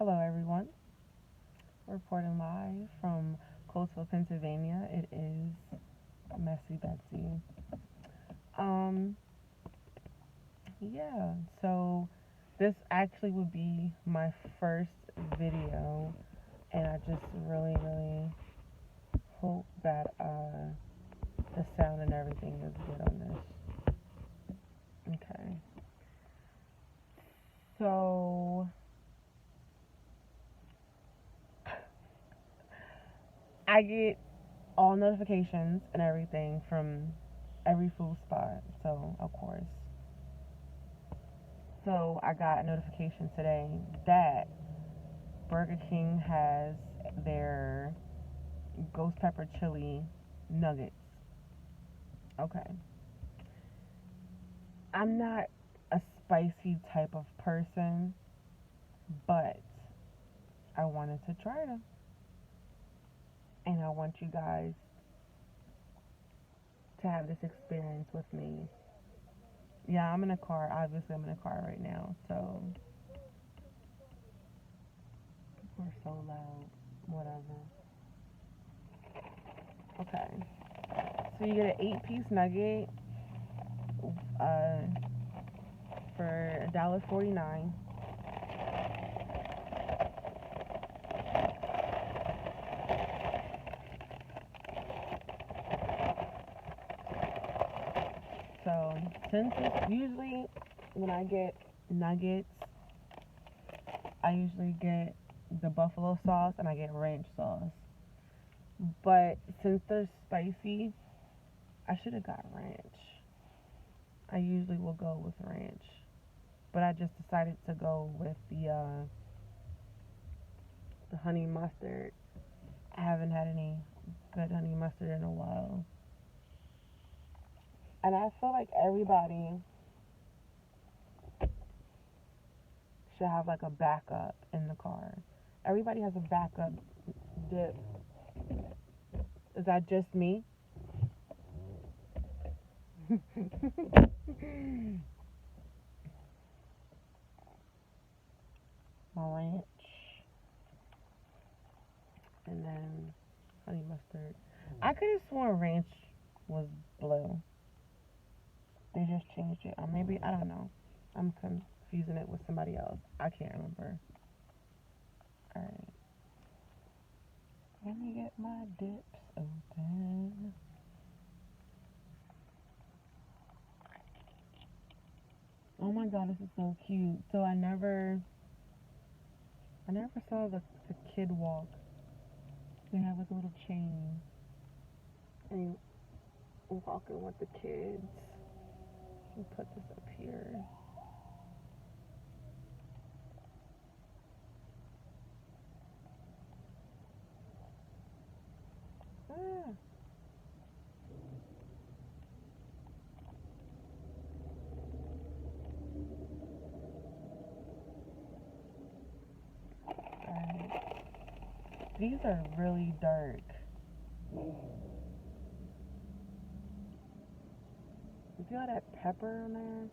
Hello, everyone. Reporting live from Coatesville, Pennsylvania. It is Messy Betsy. Um, yeah. So this actually would be my first video, and I just really hope that the sound and everything is good on this. Okay. So I get all notifications and everything from every food spot. So of course. So I got a notification today that Burger King has their ghost pepper chili nuggets. Okay. I'm not a spicy type of person, but I wanted to try them. And I want you guys to have this experience with me. Yeah, I'm in a car. Obviously, I'm in a car right now. So people are so loud. Whatever. Okay. So you get an 8-piece nugget uh, for $1.49. So since it's usually when I get nuggets, I usually get the buffalo sauce and I get ranch sauce. But since they're spicy, I should have got ranch. I usually will go with ranch, but I just decided to go with the honey mustard. I haven't had any good honey mustard in a while, and I feel like everybody should have like a backup in the car. Everybody has a backup dip. Is that just me? My ranch and then honey mustard. I could have sworn ranch was blue. They just changed it. Or maybe I don't know. I'm confusing it with somebody else. I can't remember. All right. Let me get my dips open. Oh my god, this is so cute. So I never saw the kid walk. They have like a little chain. And you walking with the kids. Let me put this up here. Ah. Alright. These are really dark. You see all that pepper on there?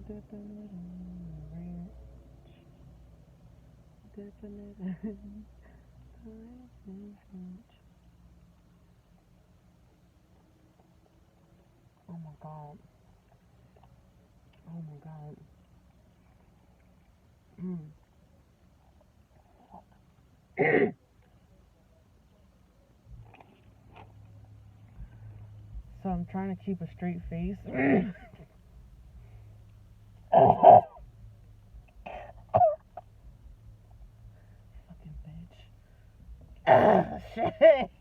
Dipping it in ranch. Dipping it in ranch. Oh my god. Oh my god. Mm. So I'm trying to keep a straight face. Fucking bitch.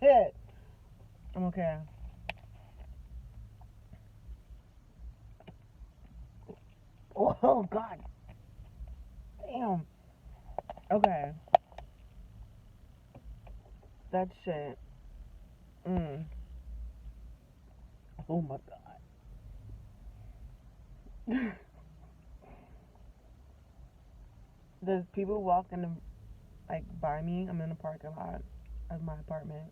Shit. I'm okay. Oh god. Damn. Okay. That shit. Mm. Oh my god. There's people walking like by me. I'm in the parking lot of my apartment.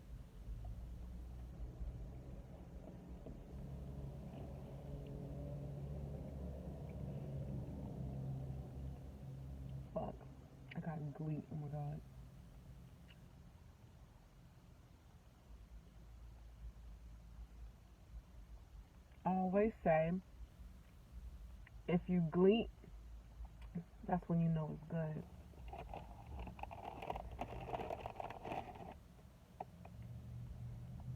Fuck. I got glee. Oh my god. I always say, if you gleet, that's when you know it's good.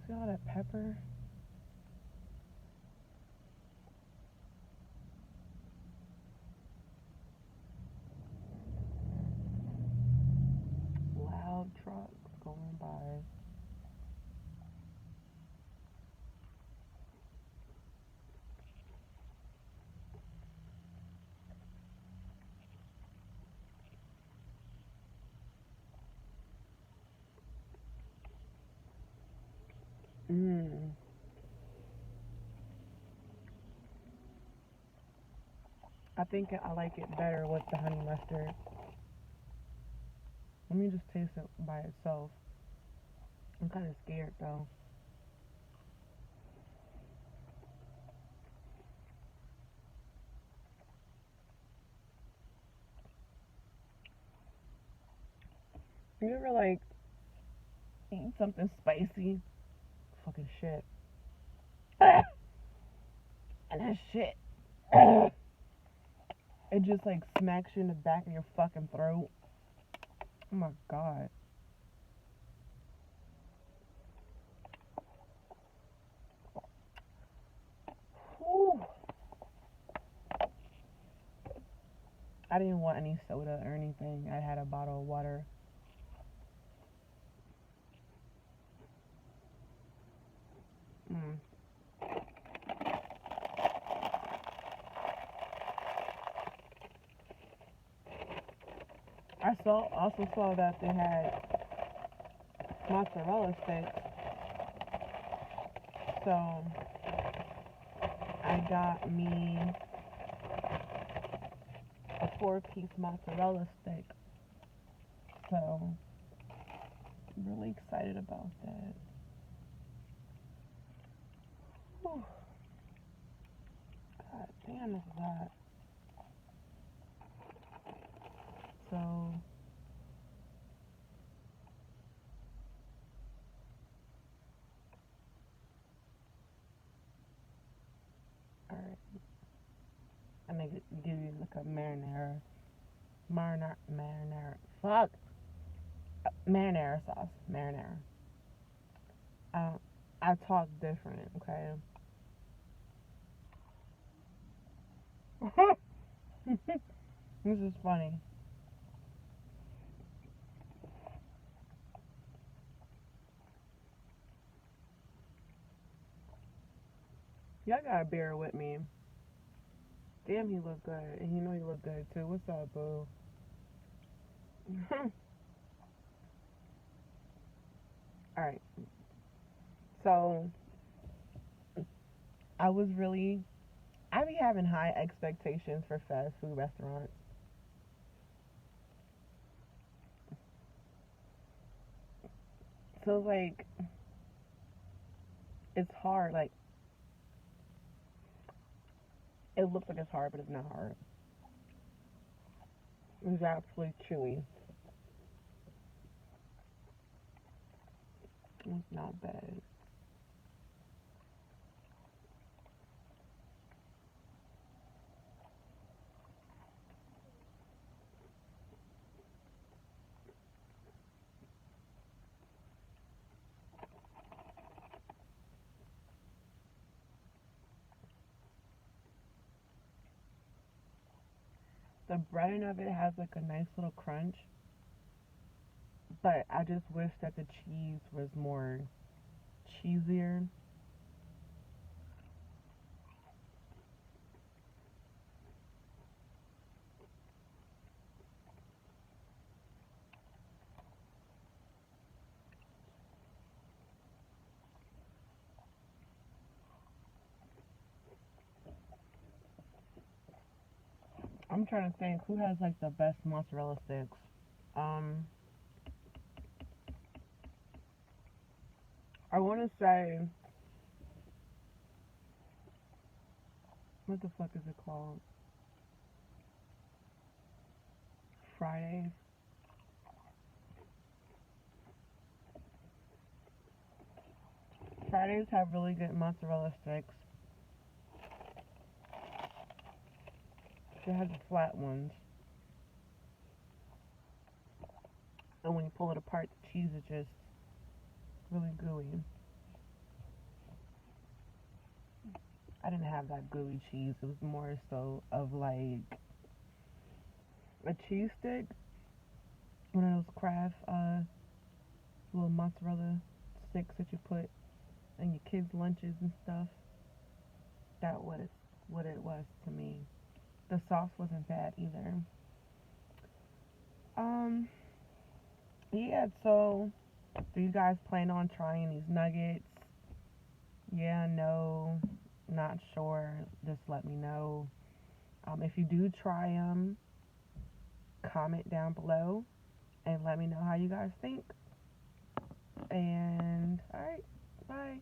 See all that pepper? Loud trucks going by. Mmm. I think I like it better with the honey mustard. Let me just taste it by itself. I'm kind of scared though. You ever like eat something spicy? Fucking shit. And that shit, it just like smacks you in the back of your fucking throat. Oh my god. Whew. I didn't want any soda or anything. I had a bottle of water. Mm. Also saw that they had mozzarella sticks. So I got me a 4-piece mozzarella stick. So I'm really excited about that. Whew. God damn, it's hot. So alright. I'm gonna give you like a marinara. Fuck. Marinara sauce. Marinara. Um, I talk different, okay? This is funny. Y'all gotta bear with me. Damn, he look good. And you know he look good too. What's up, boo? Alright. So, I was really. I be having high expectations for fast food restaurants. So, like, it's hard. Like, it looks like it's hard, but it's not hard. It's absolutely chewy. It's not bad. The breading of it has like a nice little crunch, but I just wish that the cheese was more cheesier. I'm trying to think who has like the best mozzarella sticks. Um, I want to say, what the fuck is it called? Fridays. Fridays have really good mozzarella sticks. They have the flat ones. And when you pull it apart, the cheese is just really gooey. I didn't have that gooey cheese. It was more so of like a cheese stick. One of those Kraft little mozzarella sticks that you put in your kids' lunches and stuff. That was what it was to me. The sauce wasn't bad either. Um, yeah, so do you guys plan on trying these nuggets? Yeah, no, not sure. Just let me know. If you do try them, comment down below and let me know how you guys think. And, alright, bye.